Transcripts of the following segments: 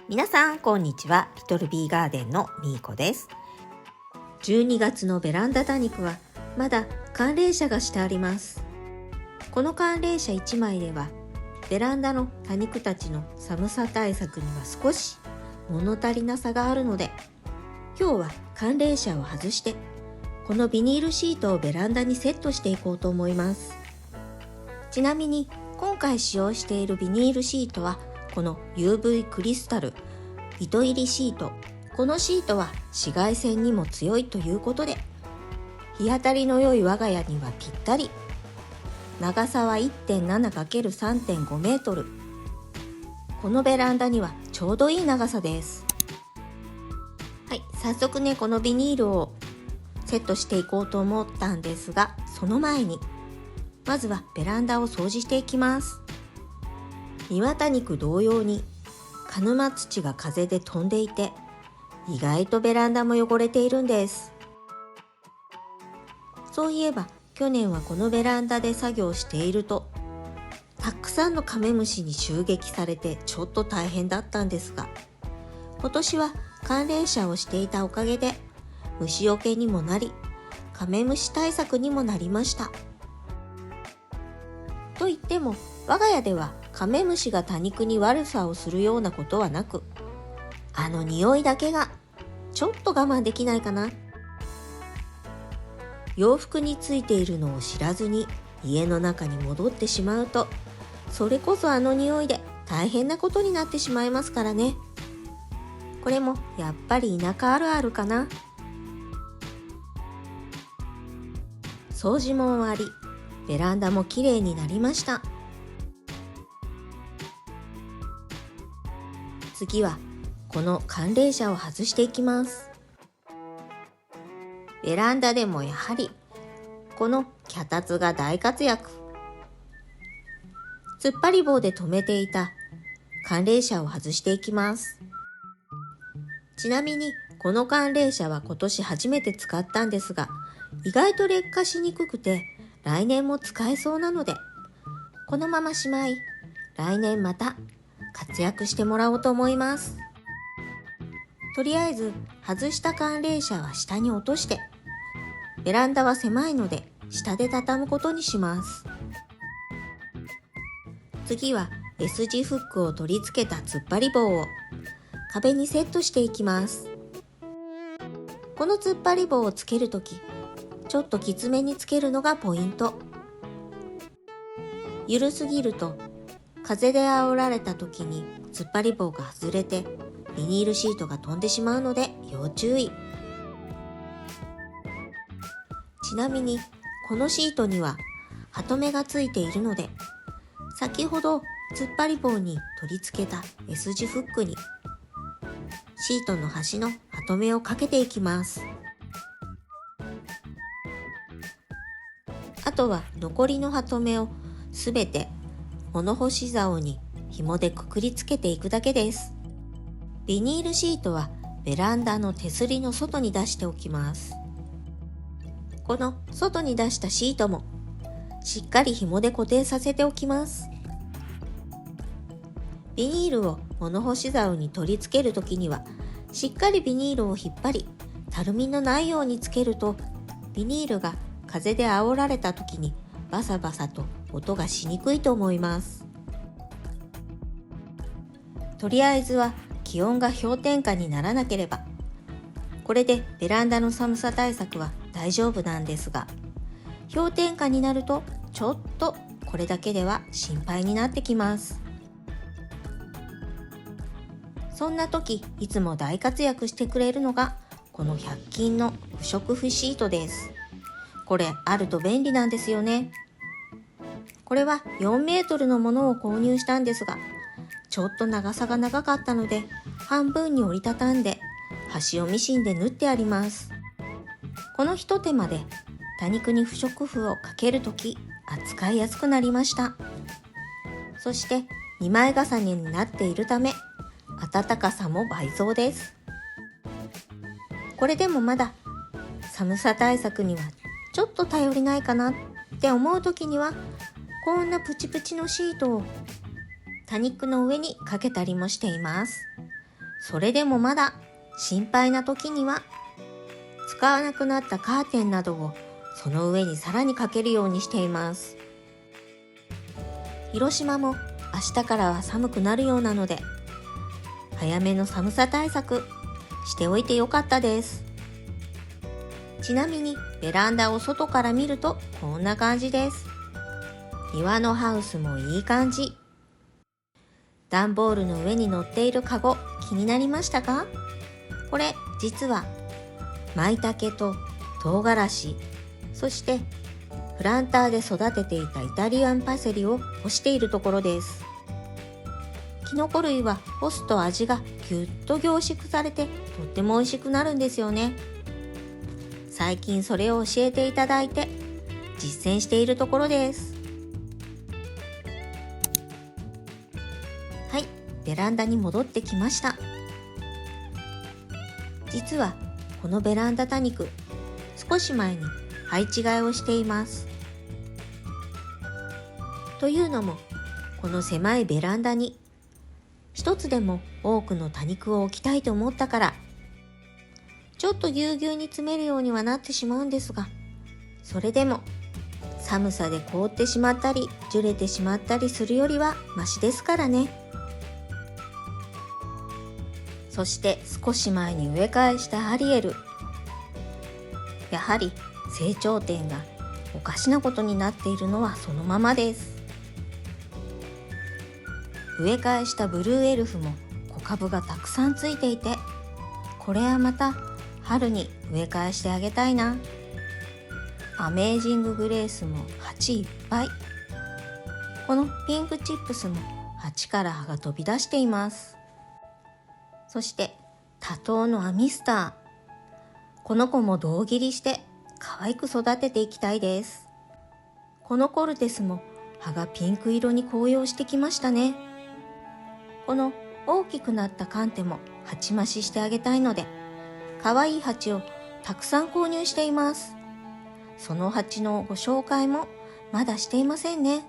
皆さんこんにちは。リトルビーガーデンのみーこです。12月のベランダ多肉はまだ寒冷紗がしてあります。この寒冷紗1枚ではベランダの多肉たちの寒さ対策には少し物足りなさがあるので、今日は寒冷紗を外してこのビニールシートをベランダにセットしていこうと思います。ちなみに今回使用しているビニールシートはこの UV クリスタル糸入りシート。このシートは紫外線にも強いということで、日当たりの良い我が家にはぴったり。長さは 1.7×3.5 メートル。このベランダにはちょうどいい長さです。はい、早速ね、このビニールをセットしていこうと思ったんですが、その前にまずはベランダを掃除していきます。庭多肉同様に鹿沼土が風で飛んでいて、意外とベランダも汚れているんです。そういえば去年はこのベランダで作業していると、たくさんのカメムシに襲撃されてちょっと大変だったんですが、今年は寒冷紗をしていたおかげで虫除けにもなり、カメムシ対策にもなりました。と言っても我が家ではカメムシが多肉に悪さをするようなことはなく、あの匂いだけがちょっと我慢できないかな。洋服についているのを知らずに家の中に戻ってしまうと、それこそあの匂いで大変なことになってしまいますからね。これもやっぱり田舎あるあるかな。掃除も終わり、ベランダもきれいになりました。次はこの寒冷紗を外していきます。ベランダでもやはりこの脚立が大活躍。突っ張り棒で留めていた寒冷紗を外していきます。ちなみにこの寒冷紗は今年初めて使ったんですが、意外と劣化しにくくて来年も使えそうなので、このまましまい来年また活躍してもらおうと思います。とりあえず外した寒冷紗は下に落として、ベランダは狭いので下で畳むことにします。次は S 字フックを取り付けた突っ張り棒を壁にセットしていきます。この突っ張り棒をつけるとき、ちょっときつめにつけるのがポイント。緩すぎると風で煽られた時に突っ張り棒が外れてビニールシートが飛んでしまうので要注意。ちなみにこのシートにはハトメがついているので、先ほど突っ張り棒に取り付けた S 字フックにシートの端のハトメをかけていきます。あとは残りのハトメをすべて物干し竿に紐でくくりつけていくだけです。ビニールシートはベランダの手すりの外に出しておきます。この外に出したシートもしっかり紐で固定させておきます。ビニールを物干し竿に取り付けるときにはしっかりビニールを引っ張り、たるみのないようにつけると、ビニールが風で煽られたときにバサバサと音がしにくいと思います。とりあえずは気温が氷点下にならなければ、これでベランダの寒さ対策は大丈夫なんですが、氷点下になるとちょっとこれだけでは心配になってきます。そんな時いつも大活躍してくれるのがこの100均の不織布シートです。これあると便利なんですよね。これは4メートルのものを購入したんですが、ちょっと長さが長かったので半分に折りたたんで端をミシンで縫ってあります。このひと手間で多肉に不織布をかけるとき扱いやすくなりました。そして2枚重ねになっているため暖かさも倍増です。これでもまだ寒さ対策にはちょっと頼りないかなって思うときには、こんなプチプチのシートを多肉の上にかけたりもしています。それでもまだ心配な時には使わなくなったカーテンなどをその上にさらにかけるようにしています。広島も明日からは寒くなるようなので、早めの寒さ対策しておいてよかったです。ちなみにベランダを外から見るとこんな感じです。庭のハウスもいい感じ。段ボールの上に乗っているカゴ、気になりましたか？これ実は舞茸と唐辛子、そしてプランターで育てていたイタリアンパセリを干しているところです。キノコ類は干すと味がぎゅっと凝縮されてとっても美味しくなるんですよね。最近それを教えていただいて実践しているところです。はい、ベランダに戻ってきました。実はこのベランダ多肉、少し前に配置換えをしています。というのも、この狭いベランダに一つでも多くの多肉を置きたいと思ったから、ちょっとぎゅうぎゅうに詰めるようにはなってしまうんですが、それでも寒さで凍ってしまったり樹れてしまったりするよりはマシですからね。そして少し前に植え替えしたアリエル、やはり成長点がおかしなことになっているのはそのままです。植え替えしたブルーエルフも小株がたくさんついていて、これはまた春に植え替えしてあげたいな。アメージンググレースも鉢いっぱい。このピンクチップスも鉢から葉が飛び出しています。そして多頭のアミスター、この子も胴切りして可愛く育てていきたいです。このコルテスも葉がピンク色に紅葉してきましたね。この大きくなったカンテも鉢増ししてあげたいので、可愛い鉢をたくさん購入しています。その鉢のご紹介もまだしていませんね。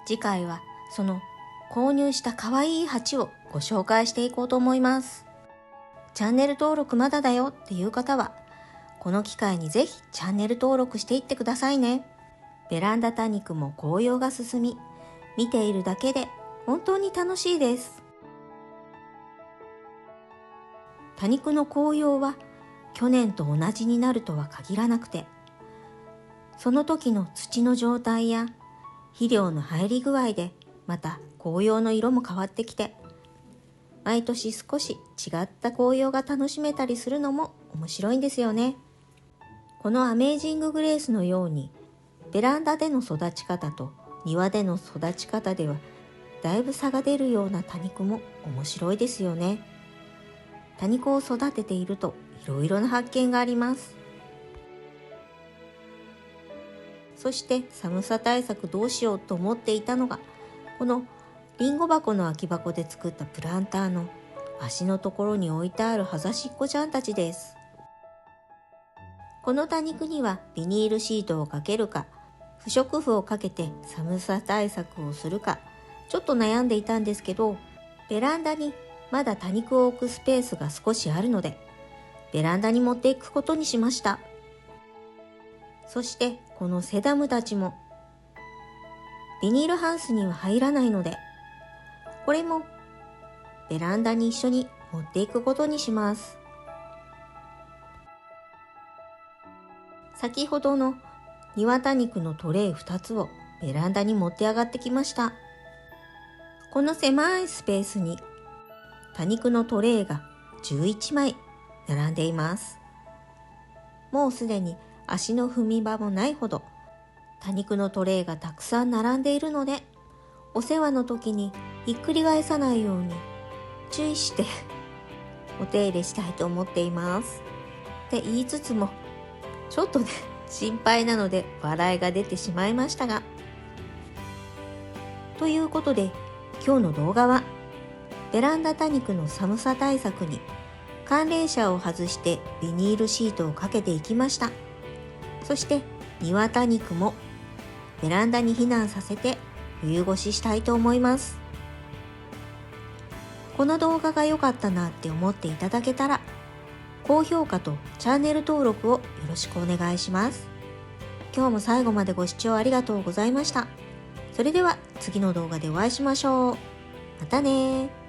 次回はその購入した可愛い鉢をご紹介していこうと思います。チャンネル登録まだだよっていう方は、この機会にぜひチャンネル登録していってくださいね。ベランダ多肉も紅葉が進み、見ているだけで本当に楽しいです。多肉の紅葉は去年と同じになるとは限らなくて、その時の土の状態や肥料の入り具合でまた紅葉の色も変わってきて、毎年少し違った紅葉が楽しめたりするのも面白いんですよね。このアメージンググレースのようにベランダでの育ち方と庭での育ち方ではだいぶ差が出るような多肉も面白いですよね。多肉を育てているといろいろな発見があります。そして寒さ対策どうしようと思っていたのが、このリンゴ箱の空き箱で作ったプランターの足のところに置いてある葉ざしっこちゃんたちです。この多肉にはビニールシートをかけるか、不織布をかけて寒さ対策をするか、ちょっと悩んでいたんですけど、ベランダにまだ多肉を置くスペースが少しあるので、ベランダに持っていくことにしました。そしてこのセダムたちもビニールハウスには入らないので、これもベランダに一緒に持っていくことにします。先ほどの庭多肉のトレイ2つをベランダに持って上がってきました。この狭いスペースに多肉のトレイが11枚並んでいます。もうすでに足の踏み場もないほど多肉のトレイがたくさん並んでいるので、お世話の時にひっくり返さないように注意してお手入れしたいと思っています。って言いつつもちょっとね心配なので笑いが出てしまいましたが、ということで今日の動画はベランダ多肉の寒さ対策に寒冷紗を外してビニールシートをかけていきました。そして庭多肉もベランダに避難させて冬越ししたいと思います。この動画が良かったなって思っていただけたら、高評価とチャンネル登録をよろしくお願いします。今日も最後までご視聴ありがとうございました。それでは次の動画でお会いしましょう。またね。